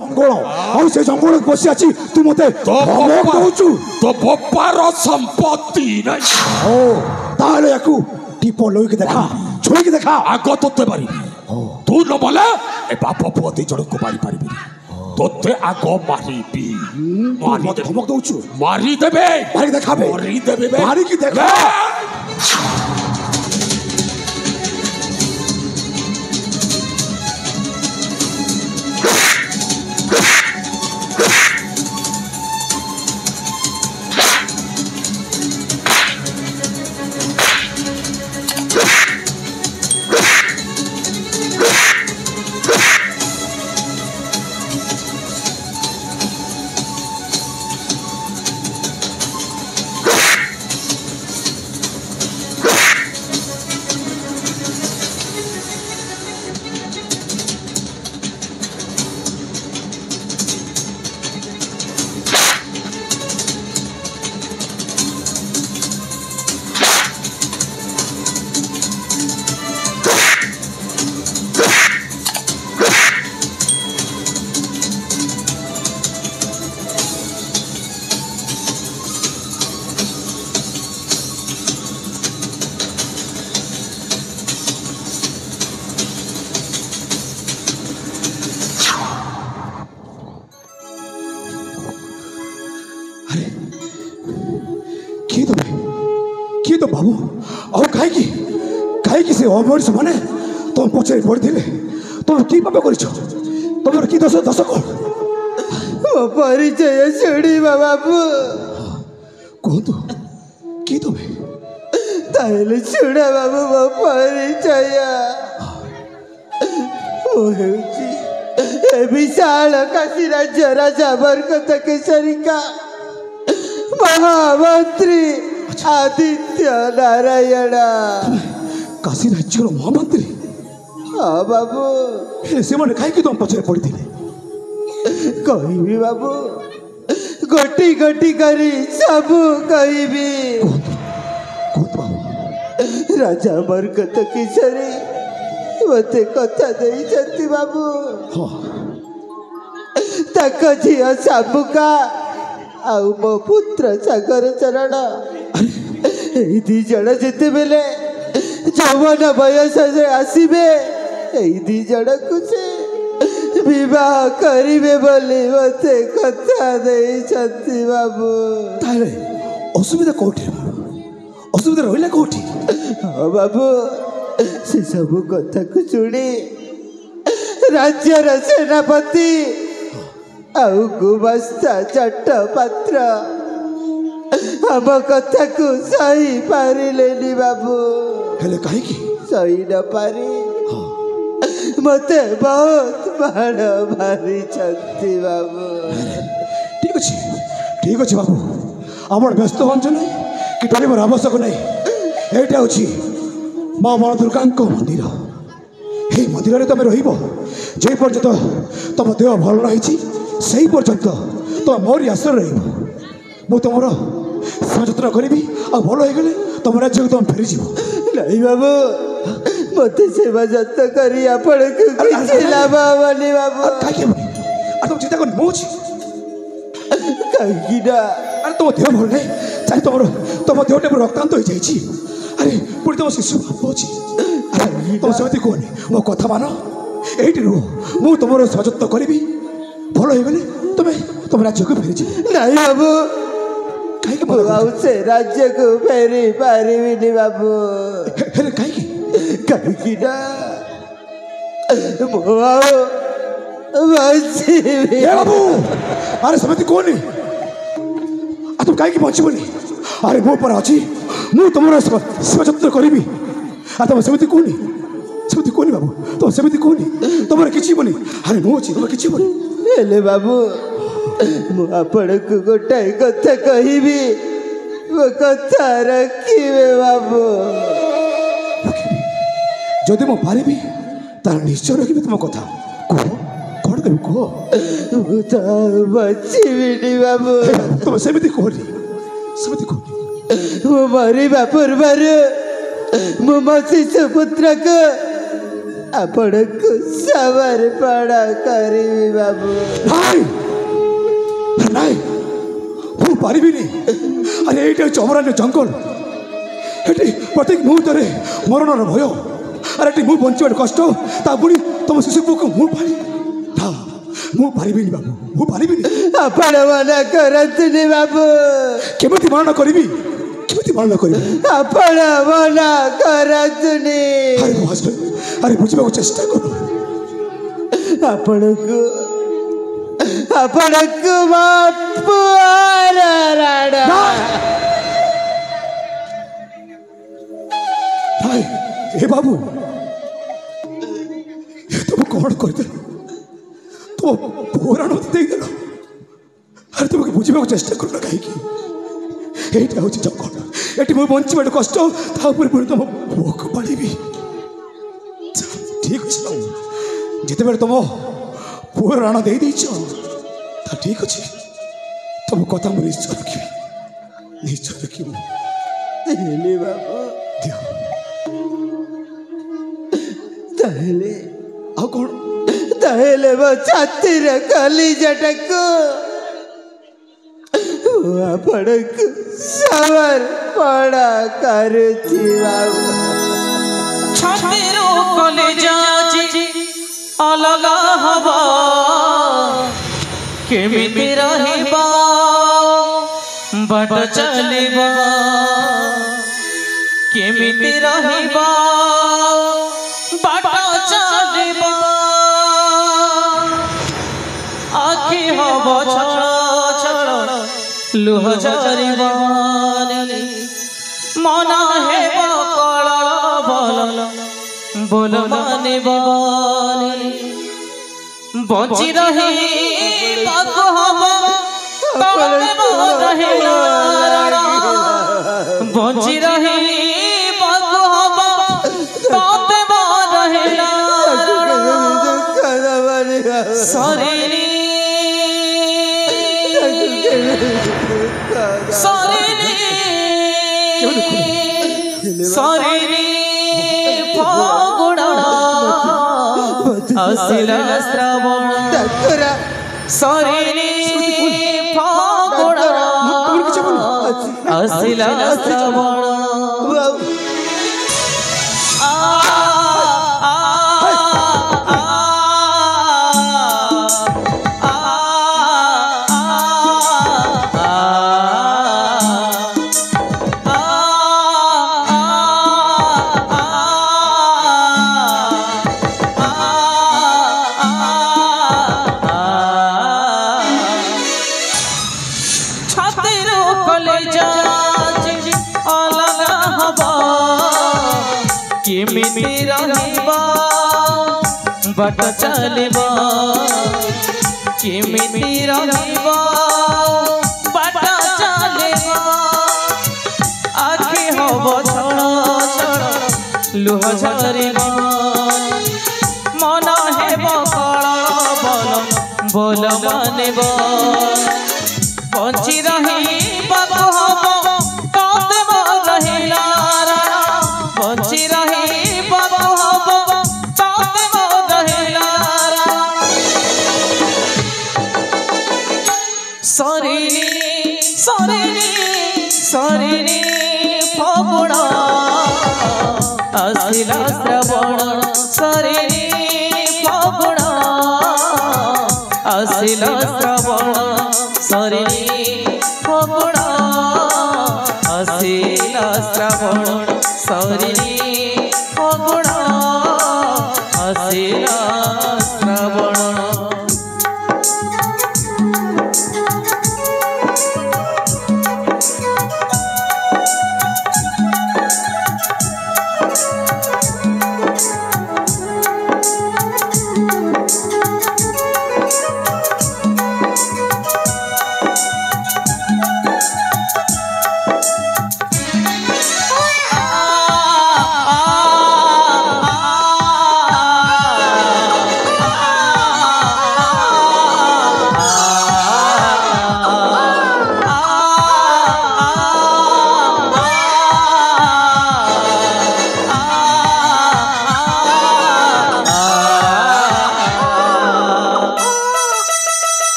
जंगल और से जंगल बसी आछि तू मते धमक दउछु तो बप्पार संपत्ति नहीं ओ ताले याकू टीपो लई के देखा छोई के देखा आगो तोते मारी तू न बोले ए बाप पुओ दी जण को मारी पारिबी तोते आगो मारिबी मारी धमक दउछु मारी देबे मारी देखाबे मारी की देखा तो बाबू और कहीं से अमर से माने तुम पचारि पड़े तुम कि पाप कर तुम कि दस दस कौन परिचय शुणा बाबू कहतु कि तुम्हें ताहले शुणा बाबू मो परिचय विशाल काशी राज्य राजा बरकत केसरी का महामंत्री आदित्य नारायण काशी राज्य महामंत्री हाँ बाबू से मैंने कहीं तुम पचारि पड़े कहबी बाबू गोटी गोटी करी सब कहबी राजा बरकत केसरी मते कथा देइछंती बाबू तक झिया साबुका आउ मो पुत्र सागर चरण ए दी जण जेते बेले जवान बयस से आसीबे ए दी जण को से विवाह करिवे बोली मते कथा देइछंती बाबू ताले असुविधा कोठी असुविधा रहिला कोठी हाँ बाबू से सब कथा को शुणी राज्यर सेनापति आउ गुमास्ता चट्टपात्र हम कथा को सही पारिलेनी बाबू हेले कहीं सही न पारी मते बहुत बाण मारी छंती बाबू ठीक अच्छे बाबू आम व्यस्त हंस ना कि डर आवश्यक नहीं एटा हूँ माँ माँ दुर्गा मंदिर ये मंदिर तुम रे पर्यंत तुम देह भल नहीं से पर्यंत तुम मोरी आश्रय रु तुम सचेतन करी आ भल हो गले तुम राज्य तुम फेरीज नहीं बाबू मत सेवा जत्न करी आपण लाभ हमानी बाबू तुम चिंता कर कहीं अरे तुम देह भल नहीं चाहे तुम देह टे रक्तांत हो जाए अरे पुणी तुम शिशु भाव अच्छी तुम सेमती कहनी मो कथा मान ये रुह मु तुम सजत्न करी भल हो गले तुम राज्य को फेरीज नहीं बाबू से राज्य को फेरी पारिनी बाबू कहीं बाबू अरे सेमती कहनी तुम कहीं बचबनी अरे मो पर अच्छी मु तुम सेवा जत्न करी तुम सेमती कहनी बाबू तुम सेमती कहनी तुम किसी बनी अरे मु अच्छी तुम किसी बनी बाबू आपण को गोटाए कथा कहबी वो कथा रखिबे बाबू जदि मो पारिबी तार निश्चय रखिबी तुम कथा कह कौन कह बचिबिनी बाबू तुम सेमती कहनी मो मरिबा पूर्वर मो शिशु पुत्र को ଆପଣଙ୍କୁ ସମର୍ପଣ କରିବି ବାବୁ। ନାଇଁ ନାଇଁ ମୁଁ ପାରିବିନି। ଆରେ ଏଇଟା ହେଉଛି ଅମରାନ୍ୟ ଜଙ୍ଗଲ। ଏଠି ପ୍ରତ୍ୟେକ ମୁହୂର୍ତ୍ତରେ ମରଣର ଭୟ। ଆରେ ଏଠି ମୁଁ ବଞ୍ଚିବାର କଷ୍ଟ, ତା ପୁଣି ତମ ଶିଶୁ ପୁଅକୁ ମୁଁ ପାରିବି ନା, ମୁଁ ପାରିବିନି ବାବୁ, ମୁଁ ପାରିବିନି। ଆପଣ ମନା କରନ୍ତୁନି ବାବୁ। କେମିତି ମରଣ କରିବି, କେମିତି ମରଣ କରିବି? ଆପଣ ମନା କରନ୍ତୁନି। ଆରେ ବସ, ଆରେ ବୁଝିବାକୁ ଚେଷ୍ଟା କର। ଆପଣଙ୍କୁ ଆପଣଙ୍କୁ ମୋ ପୁଅର ରାଣ। ଭାଇ ଏ ବାବୁ, ତମେ କଣ କରିଦେଲ? ତୁମ ପୁରାଣ ଦେଇଦେଲ। ଆରେ ତୁମକୁ ବୁଝିବାକୁ ଚେଷ୍ଟା କରୁନ କାହିଁକି? ଏଇଟା ହେଉଛି ଜଙ୍ଗଲ, ଏଠି ମୁଁ ବଞ୍ଚିବାଟା କଷ୍ଟ, ତା ଉପରେ ପୁଣି ତମ ପୁଅକୁ ପାଳିବି। ଠିକ ଅଛି ବାବୁ, ଯେତେବେଳେ ତମ ପୁଅ ରାଣ ଦେଇଦେଇଛ ତା ଠିକ ଅଛି, ତମ କଥା ମୁଁ ନିଶ୍ଚୟ ରଖିବି, ନିଶ୍ଚୟ ରଖିବି। ହେଲେ ବାବୁ, ଦିଅ। ତାହେଲେ ଆଉ କଣ? ତାହେଲେ ମୋ ଛାତିର କଲିଜାଟାକୁ ମୁଁ ଆପଣଙ୍କୁ ସମର୍ପଣ କରୁଛି ବାବୁ। ଛାତିର କଲିଜା ଅଲଗା ହବ, କେମିତି ରହିବ ବାଟ ଚାଲିବ, କେମିତି ରହିବ ବାଟ ଚାଲିବ। ଆଖି ହବ ଛଳ ଛଳ ଲୁହ ଝରିବ, ମନ ହେବ କଳ ବଲ ବୋଲ ମାନିବ। ବଞ୍ଚି ରହିବାକୁ ହବ ତମେ ରହିଲା, ବଞ୍ଚି ରହିବାକୁ ହବ ତମେ ରହିଲା। ସରିନି ସରିନି ସରିନି ଫଗୁଣ ଆସିଲା ଶ୍ରାବଣ, ସରିନି ଫଗୁଣ ଆସିଲା ଶ୍ରାବଣ। କେମିତି ରହିବ ବାଟ ଚାଲିବ, କେମିତି ରହିବ ବାଟ ଚାଲିବ। ଆଖି ହବ ଛଳ ଛଳ ଲୁହ ଝରିବ, ମନ ହେବ କଳ ବଲ ବୋଲ ମାନିବ। ବଞ୍ଚି ରହିବାକୁ ହବ ତତେ ରହିଲା, ବଞ୍ଚି ରହିବାକୁ ହବ ତତେ ରହିଲା। ସରିନି ସରିନି ସରିନି ଫଗୁଣ ଆସିଲା ଶ୍ରାବଣ, ସରିନି ଫଗୁଣ ଆସିଲା ଶ୍ରାବଣ, ସରିନି ଫଗୁଣ ଆସିଲା ଶ୍ରାବଣ, ସରିନି ଫଗୁଣ ଆସିଲା ଶ୍ରାବଣ।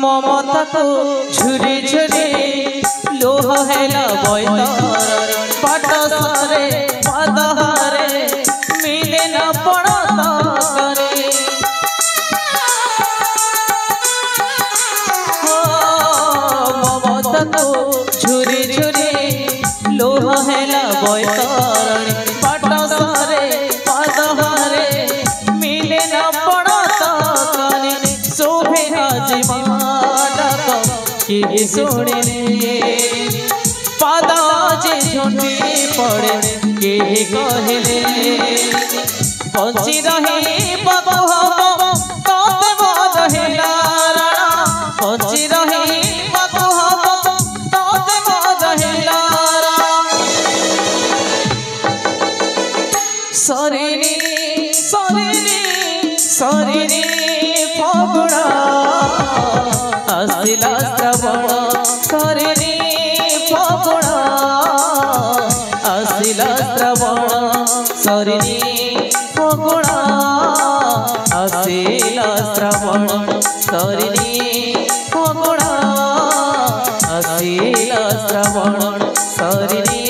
ममता को झुरी झुरी लोह हेला बैतर पाट सरे पदहरे मिले न पड़त करे ममता को झुरी झुरी लोह हेला बैतर पाट सरे पदहरे मिले न पड़त करे शोभे आज के सुने पादाजे झुंडी पड़े के कहले बंची रही बबू हम तोते मोर हेला राणा बंची रही बबू हम तोते मोर हेला सरेनी सरेनी सरेनी फगुणा आसिला श्रवण सरेनी फगुणा आसिला श्रवण सरेनी फगुणा आसिला श्रवण सरेनी फगुणा आसिला श्रवण सरेनी